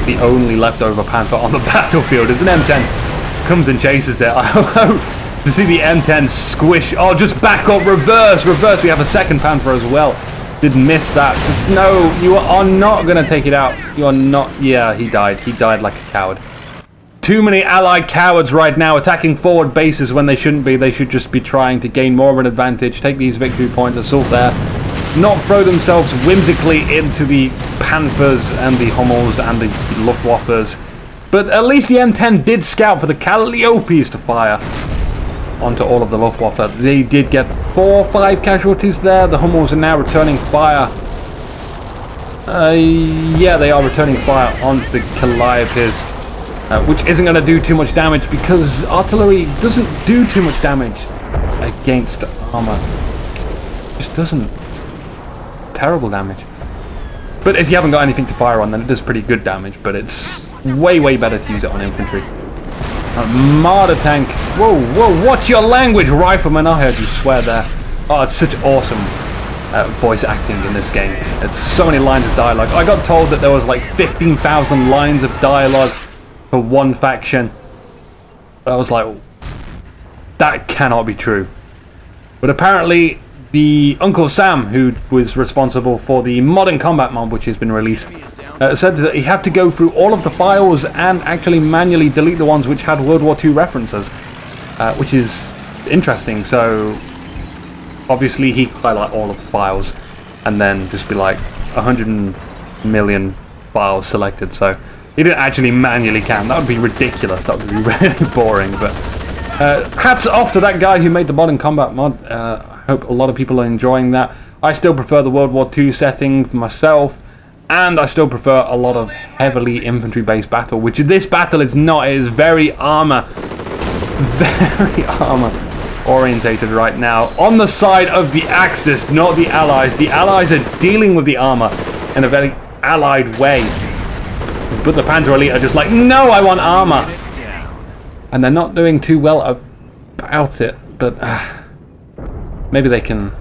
the only leftover Panther on the battlefield. As an M10 comes and chases it, I hope to see the M10 squish. Oh, just back up, reverse. We have a second Panther as well. Did miss that. No, you are not going to take it out. You are not. Yeah, he died. He died like a coward. Too many Allied cowards right now attacking forward bases when they shouldn't be. They should just be trying to gain more of an advantage, take these victory points, assault there. Not throw themselves whimsically into the Panthers and the Hummels and the Luftwaffes. But at least the M10 did scout for the Calliopes to fire onto all of the Luftwaffe. They did get 4 or 5 casualties there. The Hummels are now returning fire. Yeah, they are returning fire onto the Calliopes, which isn't going to do too much damage because artillery doesn't do too much damage against armor. It just doesn't. Terrible damage. But if you haven't got anything to fire on, then it does pretty good damage, but it's way better to use it on infantry. Marder tank. Whoa, what's your language, Rifleman? I heard you swear there. Oh, it's such awesome voice acting in this game. It's so many lines of dialogue. I got told that there was like 15,000 lines of dialogue for one faction. I was like, that cannot be true. But apparently the Uncle Sam, who was responsible for the Modern Combat mod, which has been released, said that he had to go through all of the files and actually manually delete the ones which had World War II references, which is interesting. So obviously he highlight all of the files and then just be like 100 million files selected. So he didn't actually manually count. That would be ridiculous. That would be really boring. But hats off to that guy who made the Modern Combat mod. I hope a lot of people are enjoying that. I still prefer the World War II setting myself, and I still prefer a lot of heavily infantry-based battle, which this battle is not. It is very armor orientated right now. On the side of the Axis, not the Allies. The Allies are dealing with the armor in a very allied way. But the Panzer Elite are just like, no, I want armor. And they're not doing too well at about it, but maybe they can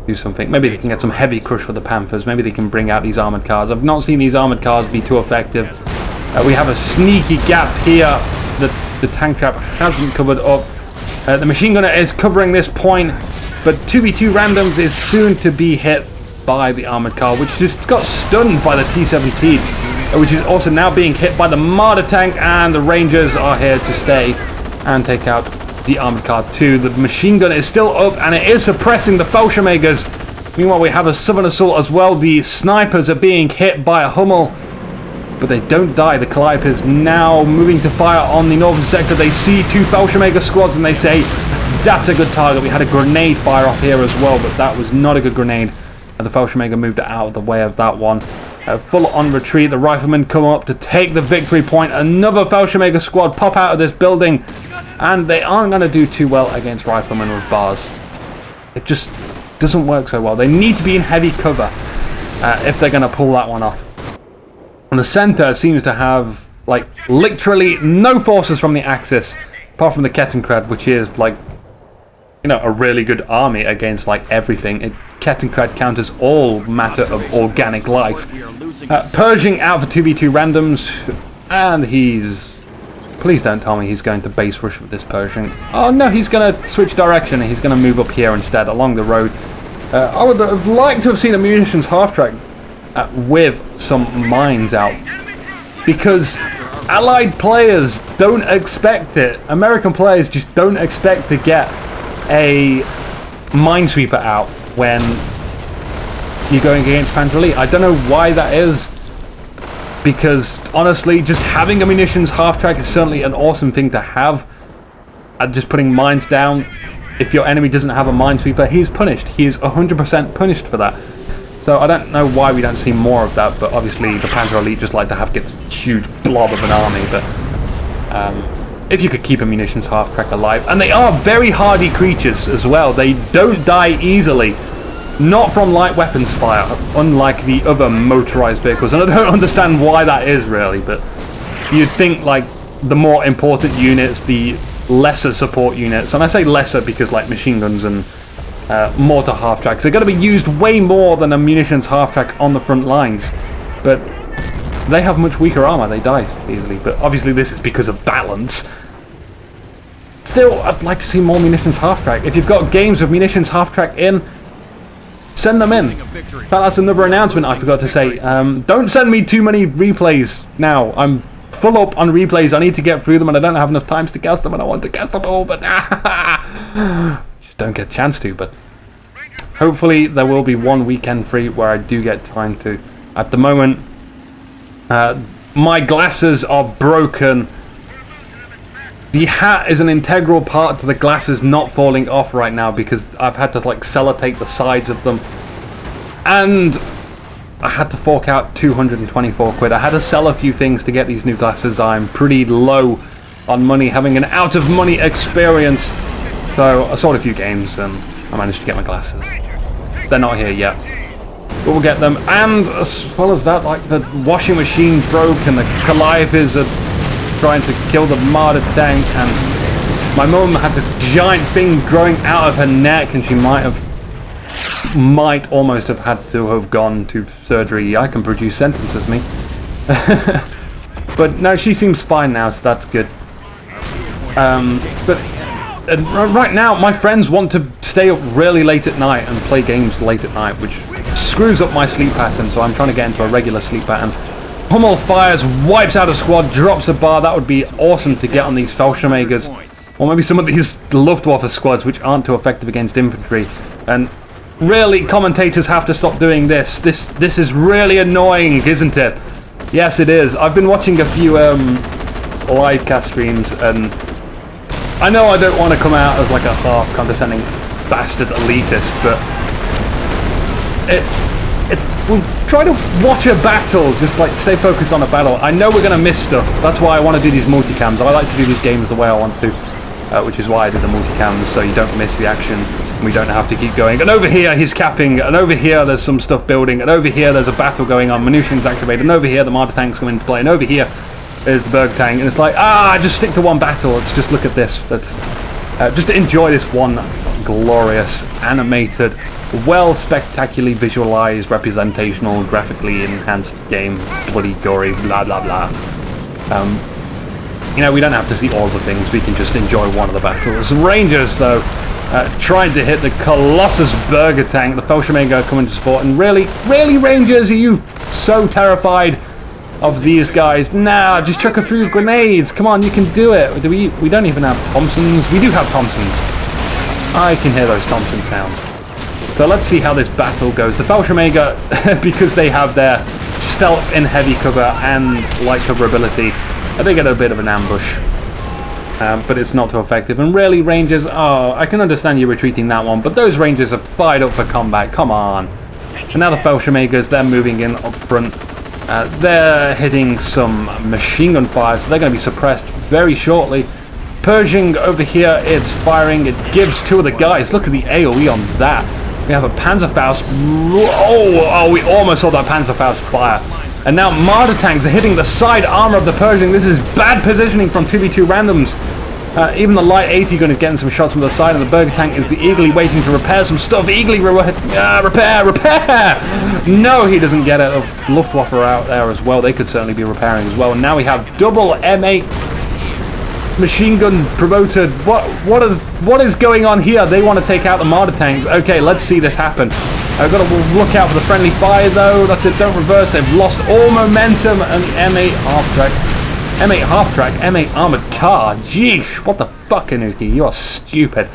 do something. Maybe they can get some heavy crush for the Panthers. Maybe they can bring out these armoured cars. I've not seen these armoured cars be too effective. We have a sneaky gap here that the tank trap hasn't covered up. The machine gunner is covering this point, but 2v2 randoms is soon to be hit by the armoured car, which just got stunned by the T-17, which is also now being hit by the Marder tank, and the Rangers are here to stay and take out the armoured car too. The machine gun is still up, and it is suppressing the Fallschirmjägers. Meanwhile, we have a Southern Assault as well. The snipers are being hit by a Hummel, but they don't die. The Calliope is now moving to fire on the northern sector. They see two Fallschirmjäger squads, and they say, that's a good target. We had a grenade fire off here as well, but that was not a good grenade. And the Fallschirmjäger moved out of the way of that one. Full on retreat. The riflemen come up to take the victory point. Another Fallschirmjäger squad pop out of this building, and they aren't going to do too well against riflemen with bars. It just doesn't work so well. They need to be in heavy cover if they're going to pull that one off. And the center seems to have, like, literally no forces from the Axis, apart from the Kettenkrad, which is, like, you know, a really good army against, like, everything. Kettenkrad counters all matter of organic life. Pershing out for 2v2 randoms, and he's... Please don't tell me he's going to base rush with this Pershing. Oh no, he's going to switch direction, and he's going to move up here instead, along the road. I would have liked to have seen a munitions half-track with some mines out, because Allied players don't expect it. American players just don't expect to get a minesweeper out when you're going against Panzer Elite. I don't know why that is, because honestly, just having a munitions half-track is certainly an awesome thing to have. And just putting mines down, if your enemy doesn't have a minesweeper, he's punished. He is 100% punished for that. So I don't know why we don't see more of that, but obviously the Panzer Elite just like to have this huge blob of an army. But if you could keep a munitions half-track alive, and they are very hardy creatures as well. They don't die easily, not from light weapons fire, unlike the other motorized vehicles. And I don't understand why that is really, but you'd think like the more important units, the lesser support units, and I say lesser because like machine guns and mortar half-tracks are going to be used way more than a munitions half-track on the front lines, but they have much weaker armor. They die easily, but obviously this is because of balance. Still, I'd like to see more munitions half-track. If you've got games with munitions half-track in, send them in. That's another announcement I forgot to say. Don't send me too many replays now. I'm full up on replays. I need to get through them, and I don't have enough time to cast them, and I want to cast them all, but just don't get a chance to. But hopefully there will be one weekend free where I do get time to. At the moment, my glasses are broken. The hat is an integral part to the glasses not falling off right now, because I've had to like sellotape the sides of them, and I had to fork out 224 quid. I had to sell a few things to get these new glasses. I'm pretty low on money, having an out of money experience, so I sold a few games and I managed to get my glasses. They're not here yet, but we'll get them. And as well as that, like the washing machine broke, and the Calliope's are trying to kill the Marder tank, and my mum had this giant thing growing out of her neck, and she might almost have had to have gone to surgery. I can produce sentences, me. But no, she seems fine now, so that's good. But right now, my friends want to stay up really late at night and play games late at night, which screws up my sleep pattern, so I'm trying to get into a regular sleep pattern. Hummel fires, wipes out a squad, drops a bar. That would be awesome to get on these Fallschirmjägers, or maybe some of these Luftwaffe squads, which aren't too effective against infantry. And really, commentators have to stop doing this. This is really annoying, isn't it? Yes, it is. I've been watching a few live cast streams, and I know I don't want to come out as like a half condescending bastard elitist, but we'll try to watch a battle, just like stay focused on a battle. I know we're going to miss stuff. That's why I want to do these multicams. I like to do these games the way I want to, which is why I do the multicams, so you don't miss the action and we don't have to keep going. And over here he's capping, and over here there's some stuff building, and over here there's a battle going on, munitions activated, and over here the Marder tanks come into play, and over here is the Berg tank, and it's like, just stick to one battle. Let's just look at this. just to enjoy this one glorious, animated, well spectacularly visualized, representational, graphically enhanced game, bloody gory, blah blah blah. You know, we don't have to see all the things, we can just enjoy one of the battles. Rangers, though, trying to hit the Colossus Burger Tank, the Fellschirmjäger coming to support, and really, Rangers, are you so terrified of these guys? Nah, just chuck a few grenades, come on, you can do it. We don't even have Thompsons, we do have Thompsons. I can hear those Thompson sounds. So let's see how this battle goes. The Fellschirmjäger, because they have their stealth in heavy cover and light cover ability, they get a bit of an ambush, but it's not too effective. And really, Rangers, oh, I can understand you retreating that one, but those Rangers are fired up for combat, come on. And now the Fellschirmjägers, they're moving in up front. They're hitting some machine gun fire, so they're going to be suppressed very shortly. Pershing over here, it's firing, it gives two of the guys. Look at the AoE on that. We have a Panzerfaust. Oh, we almost saw that Panzerfaust fire. And now Marder tanks are hitting the side armor of the Pershing. This is bad positioning from 2v2 randoms. Even the light 80 gun is getting some shots from the side, and the Burger tank is eagerly waiting to repair some stuff. Eagerly repair! No, he doesn't get it. Luftwaffe are out there as well. They could certainly be repairing as well. And now we have double M8 machine gun promoted. What is going on here? They want to take out the Marder tanks. Okay, let's see this happen. I've got to look out for the friendly fire though. That's it, don't reverse. They've lost all momentum, and the M8 half-track, M8 armored car. Jeesh, what the fuck, Anuki? You are stupid.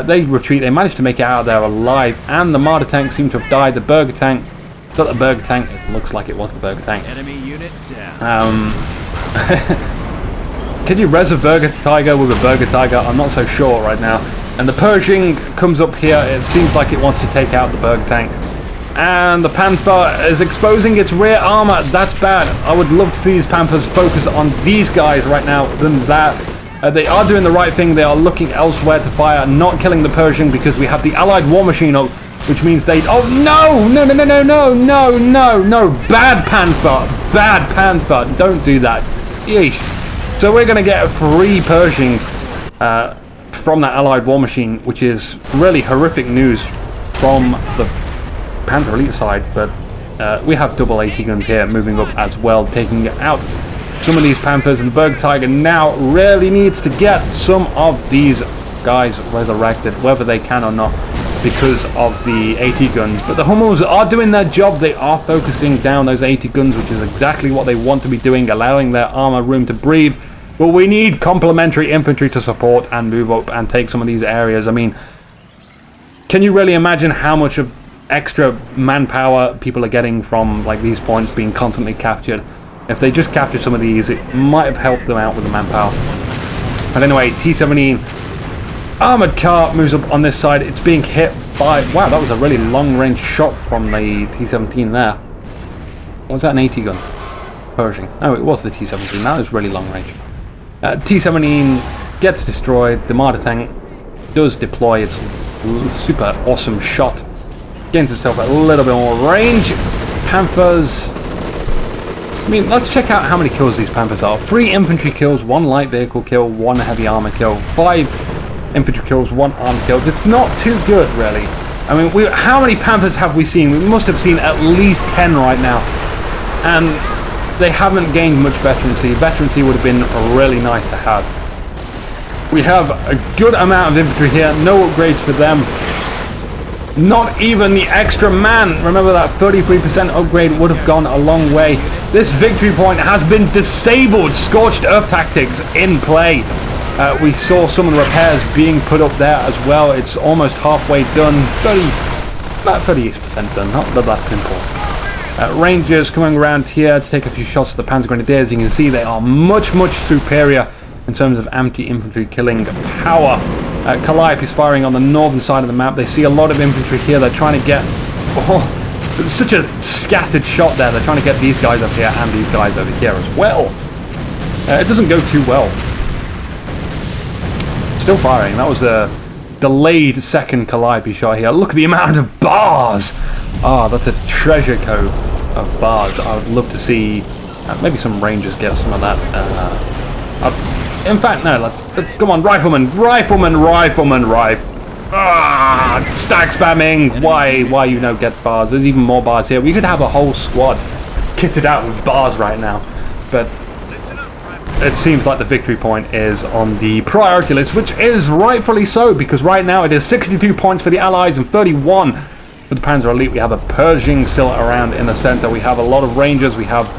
They retreat. They managed to make it out of there alive, and the Marder tank seemed to have died. The Burger tank, not the Burger tank, it looks like it was the Burger tank. Enemy unit down. Can you res a Burger Tiger with a Burger Tiger? I'm not so sure right now. And the Pershing comes up here. It seems like it wants to take out the Burger tank. And the Panther is exposing its rear armor. That's bad. I would love to see these Panthers focus on these guys right now than that. They are doing the right thing. They are looking elsewhere to fire, not killing the Pershing, because we have the Allied War Machine up, which means they... Oh, no. Bad Panther. Don't do that. Yeesh. So we're going to get a free Pershing from that Allied War Machine, which is really horrific news from the Panther Elite side, but we have double AT guns here moving up as well, taking out some of these Panthers, and the Burger Tiger now really needs to get some of these guys resurrected, whether they can or not, because of the AT guns. But the Hummels are doing their job. They are focusing down those AT guns, which is exactly what they want to be doing, allowing their armor room to breathe. But we need complementary infantry to support and move up and take some of these areas. I mean, can you really imagine how much of extra manpower people are getting from like these points being constantly captured? If they just captured some of these, it might have helped them out with the manpower. But anyway, T-17 armored car moves up on this side. It's being hit by... Wow, that was a really long-range shot from the T-17 there. Was that an AT gun? Pershing. Oh, it was the T-17. That was really long range. T-17 gets destroyed. The Marder tank does deploy its super awesome shot. Gains itself a little bit more range. Panthers... I mean, let's check out how many kills these Panthers are. 3 infantry kills, 1 light vehicle kill, 1 heavy armor kill, 5 infantry kills, 1 armed kills. It's not too good, really. I mean, how many Panthers have we seen? We must have seen at least 10 right now. And they haven't gained much veterancy. Veterancy would have been really nice to have. We have a good amount of infantry here. No upgrades for them. Not even the extra man. Remember that 33% upgrade would have gone a long way. This victory point has been disabled. Scorched Earth Tactics in play. We saw some of the repairs being put up there as well. It's almost halfway done. About 38% done. Not that simple. Rangers coming around here to take a few shots at the Panzer Grenadiers. You can see they are much superior in terms of anti-infantry killing power. Calliope is firing on the northern side of the map. They see a lot of infantry here. They're trying to get... Oh, it's such a scattered shot there. They're trying to get these guys up here and these guys over here as well. It doesn't go too well. Still firing. That was a delayed second Calliope shot here. Look at the amount of bars. Ah, that's a treasure cove of bars. I would love to see maybe some Rangers get some of that. In fact, no, let's come on, rifleman, stack spamming. Why you know get bars? There's even more bars here. We could have a whole squad kitted out with bars right now, but it seems like the victory point is on the priority list, which is rightfully so, because right now it is 62 points for the Allies and 31 for the Panzer Elite. We have a Pershing still around in the center. We have a lot of Rangers. We have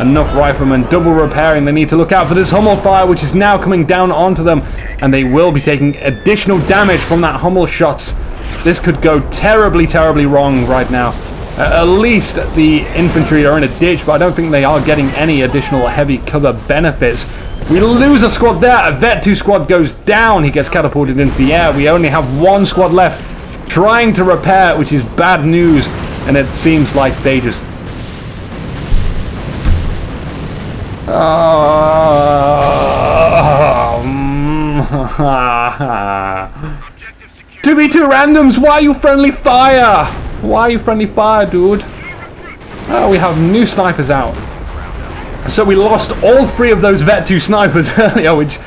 enough riflemen double repairing. They need to look out for this Hummel fire, which is now coming down onto them, and they will be taking additional damage from that Hummel shots. This could go terribly, terribly wrong right now. At least the infantry are in a ditch, but I don't think they are getting any additional heavy cover benefits. We lose a squad there. A Vet 2 squad goes down. He gets catapulted into the air. We only have one squad left trying to repair, which is bad news, and it seems like they just... 2v2 randoms, why are you friendly fire? Why are you friendly fire, dude? Oh, we have new snipers out. So we lost all 3 of those Vet 2 snipers earlier, which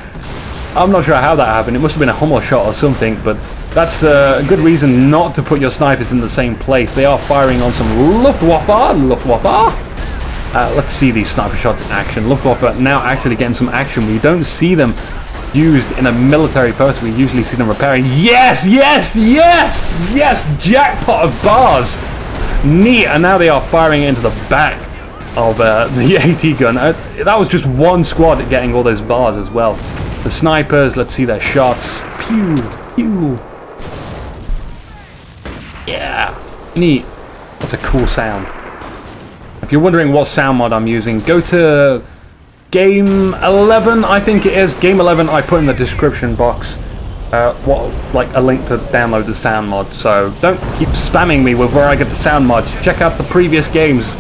I'm not sure how that happened. It must have been a Hummel shot or something, but that's a good reason not to put your snipers in the same place. They are firing on some Luftwaffe. Let's see these sniper shots in action. Luftwaffe now actually getting some action. We don't see them used in a military post. We usually see them repairing. Yes! Jackpot of bars! Neat, and now they are firing into the back of the AT gun. That was just one squad getting all those bars as well. The snipers, let's see their shots. Pew, pew. Yeah, neat. That's a cool sound. If you're wondering what sound mod I'm using, go to Game 11, I think it is. Game 11, I put in the description box like a link to download the sound mod. So don't keep spamming me with where I get the sound mod. Check out the previous games.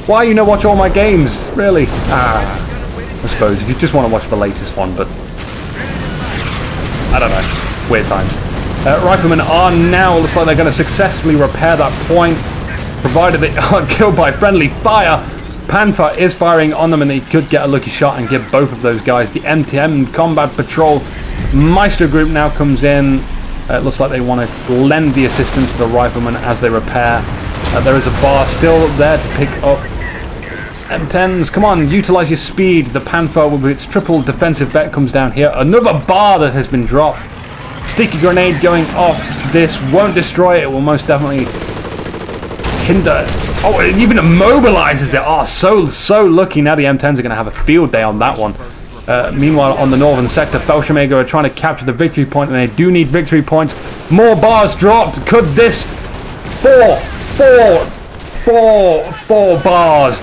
Why you not watch all my games? Really? I suppose if you just want to watch the latest one, but I don't know. Weird times. Riflemen are now, looks like they're going to successfully repair that point, provided they are killed by friendly fire. Panther is firing on them, and he could get a lucky shot and give both of those guys the M10 combat patrol. Maestro group now comes in. It looks like they want to lend the assistance to the riflemen as they repair. There is a bar still there to pick up. M10s, come on, utilize your speed. The Panther with its triple defensive vet comes down here. Another bar that has been dropped. Sticky grenade going off. This won't destroy it. It will most definitely hinder. Oh, it even immobilizes it. Oh, so lucky. Now the M10s are going to have a field day on that one. Meanwhile, on the northern sector, Fallschirmjäger are trying to capture the victory point, and they do need victory points. More bars dropped. Could this... Four bars.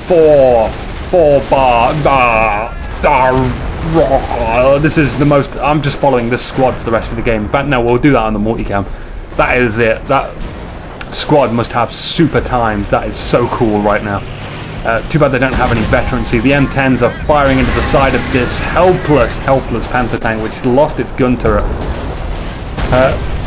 This is the most... I'm just following this squad for the rest of the game. In fact, no, we'll do that on the multicam. That is it. That squad must have super times. That is so cool right now. Too bad they don't have any veterancy. The M10s are firing into the side of this helpless Panther tank, which lost its gun turret.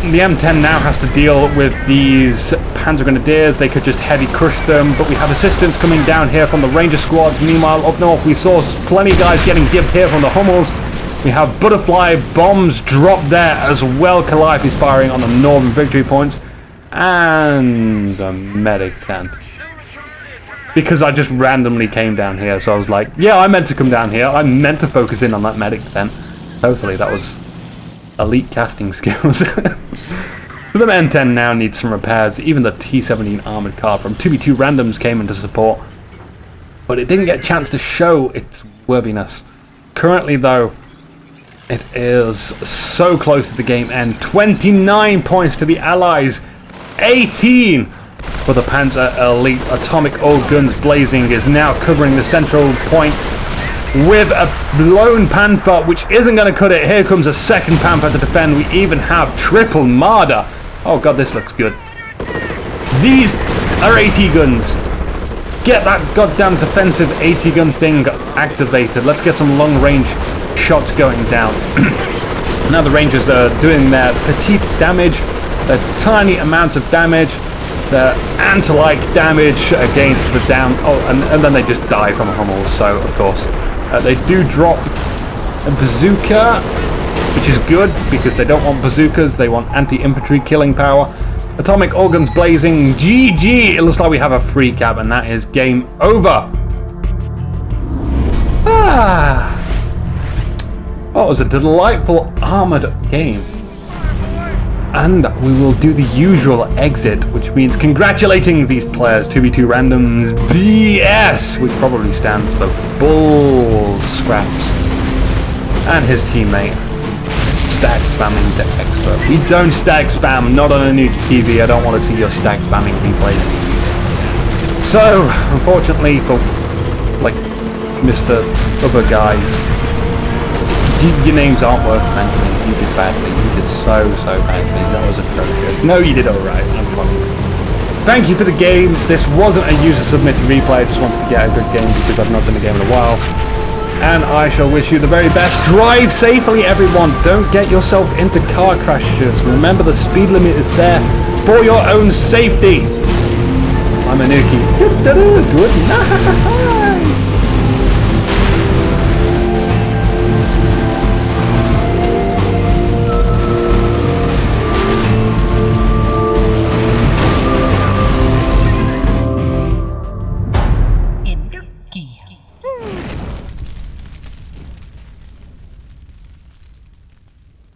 The M10 now has to deal with these Panzer Grenadiers. They could just heavy crush them, but we have assistance coming down here from the Ranger squads. Meanwhile, up north, we saw plenty of guys getting gibbed here from the Hummels. We have butterfly bombs dropped there as well. Calliope is firing on the northern victory points. And a medic tent. Because I just randomly came down here, so I was like, yeah, I meant to come down here. I meant to focus in on that medic tent. Totally, that was elite casting skills. So the M10 now needs some repairs. Even the T-17 armored car from 2v2 randoms came into support, but it didn't get a chance to show its worthiness. Currently, though, it is so close to the game end. 29 points to the Allies, 18 for the Panzer Elite. Atomic all guns blazing is now covering the central point with a lone Panther, which isn't going to cut it. Here comes a second Panther to defend. We even have triple Marder. Oh god, this looks good. These are AT guns. Get that goddamn defensive AT gun thing activated. Let's get some long range shots going down. Now the Rangers are doing their petite damage, their tiny amounts of damage, their ant-like damage against the down. Oh, and then they just die from Hummels. So of course they do drop a bazooka, which is good because they don't want bazookas, they want anti-infantry killing power. Atomic organs blazing, GG! It looks like we have a free cap, and that is game over. Oh, it was a delightful armored game. And we will do the usual exit, which means congratulating these players, 2v2 randoms BS, which probably stands for Bull Scraps, and his teammate, Stack Spamming the Expert. We don't stack spam, not on a new TV. I don't want to see your stack spamming replays. So, unfortunately for, like, Mr. Other guys, your names aren't worth mentioning. You did badly. You did so badly. That was atrocious. No, you did alright. I'm funny. Thank you for the game. This wasn't a user-submitted replay. I just wanted to get a good game because I've not done a game in a while. And I shall wish you the very best. Drive safely, everyone. Don't get yourself into car crashes. Remember, the speed limit is there for your own safety. I'm Anuki. Good night.